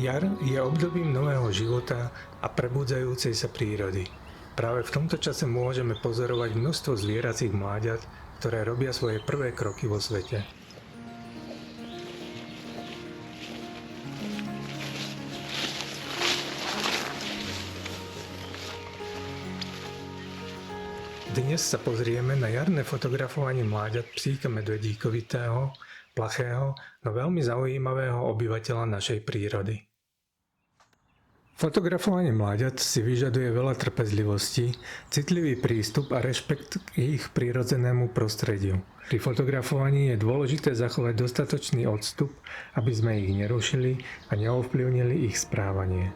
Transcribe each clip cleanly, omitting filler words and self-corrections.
Jar je obdobím nového života a prebudzajúcej sa prírody. Práve v tomto čase môžeme pozorovať množstvo zvieracích mláďat, ktoré robia svoje prvé kroky vo svete. Dnes sa pozrieme na jarné fotografovanie mláďat psíka medvedíkovitého, plachého, no veľmi zaujímavého obyvateľa našej prírody. Fotografovanie mláďat si vyžaduje veľa trpezlivosti, citlivý prístup a rešpekt k ich prirodzenému prostrediu. Pri fotografovaní je dôležité zachovať dostatočný odstup, aby sme ich nerušili a neovplyvnili ich správanie.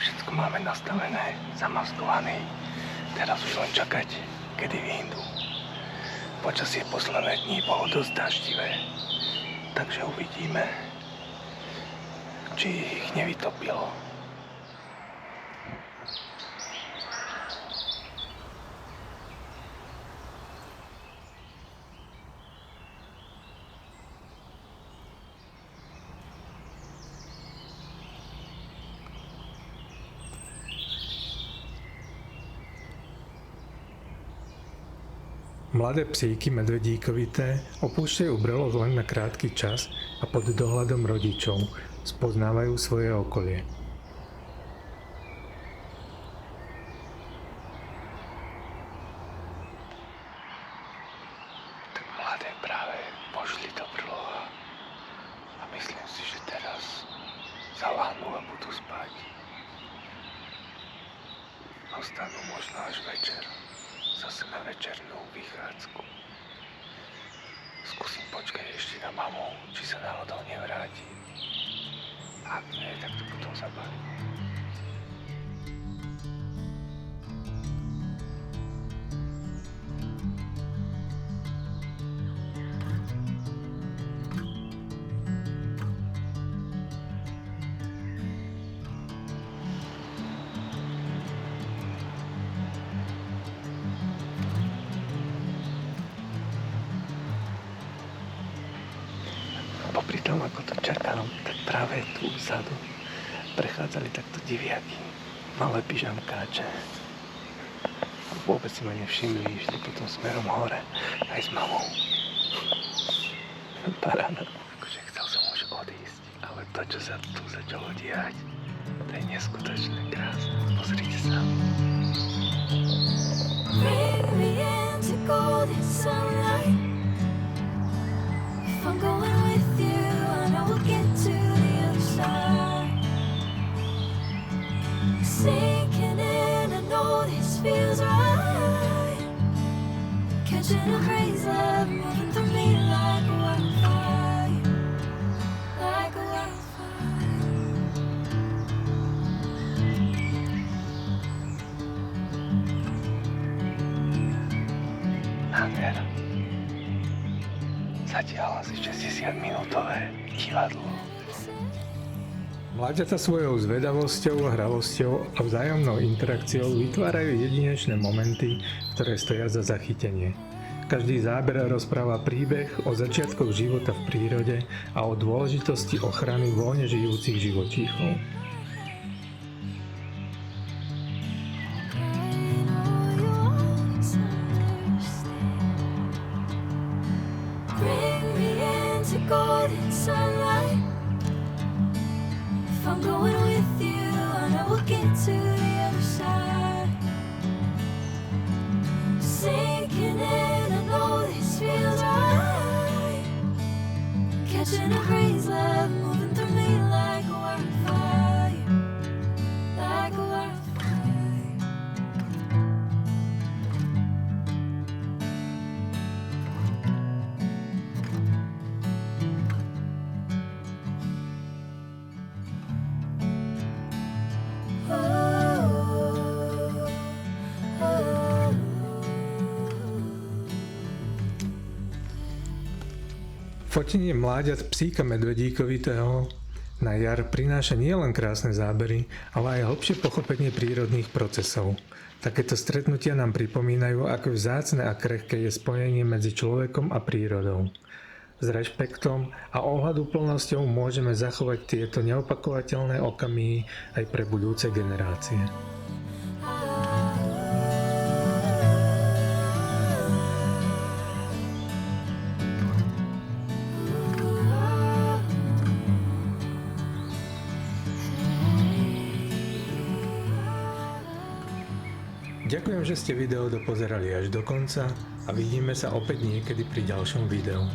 Všetko máme nastavené, zamaskované. Teraz už len čakať, kedy vyjdú. Počasie posledné dní bolo dosť daždivé, takže uvidíme, či ich nevytopilo. Mladé psíky medvedíkovité opúšťajú brelok len na krátky čas a pod dohľadom rodičov spoznávajú svoje okolie. Tak mladé práve pošli do brloha a myslím si, že teraz zaláhnú a budú spať. Ostanú možno až večer. Zase na večernú vychádzku. Skúsim počkať ešte na mamu, či sa náhodou nevráti. Ak nie, tak to potom zabalím. Popri tom, ako to čakám, tak práve tu vzadu prechádzali takto diviaky, malé pyžamkáče. A vôbec si ma nevšimli, išli potom smerom hore, aj s mamou. Paráda. Akože chcel som už odísť, ale to, čo sa tu začalo diať, to je neskutočne krásne. Pozrite sa. Bring me into golden sunlight. If I'm going with you, I know we'll get to the other side. Sinking in, I know this feels right. Catching a crazy love, moving through me like a wildfire. Like a wildfire. Nádhera. Zatiaľ asi 60-minútové divadlo. Mláďata svojou zvedavosťou, hravosťou a vzájomnou interakciou vytvárajú jedinečné momenty, ktoré stoja za zachytenie. Každý záber rozpráva príbeh o začiatkoch života v prírode a o dôležitosti ochrany voľne žijúcich živočíchov. Bring me into golden sunlight. If I'm going with you, I know we'll get to the other side. Sinking in, I know this feels right. Catching a crazy love, moving through me like a wildfire. Like a wildfire. Fotenie mláďat psíka medvedíkovitého na jar prináša nielen krásne zábery, ale aj hlbšie pochopenie prírodných procesov. Takéto stretnutia nám pripomínajú, ako vzácne a krehké je spojenie medzi človekom a prírodou. S rešpektom a ohľaduplnosťou môžeme zachovať tieto neopakovateľné okamihy aj pre budúce generácie. Ďakujem, že ste video dopozerali až do konca a vidíme sa opäť niekedy pri ďalšom videu.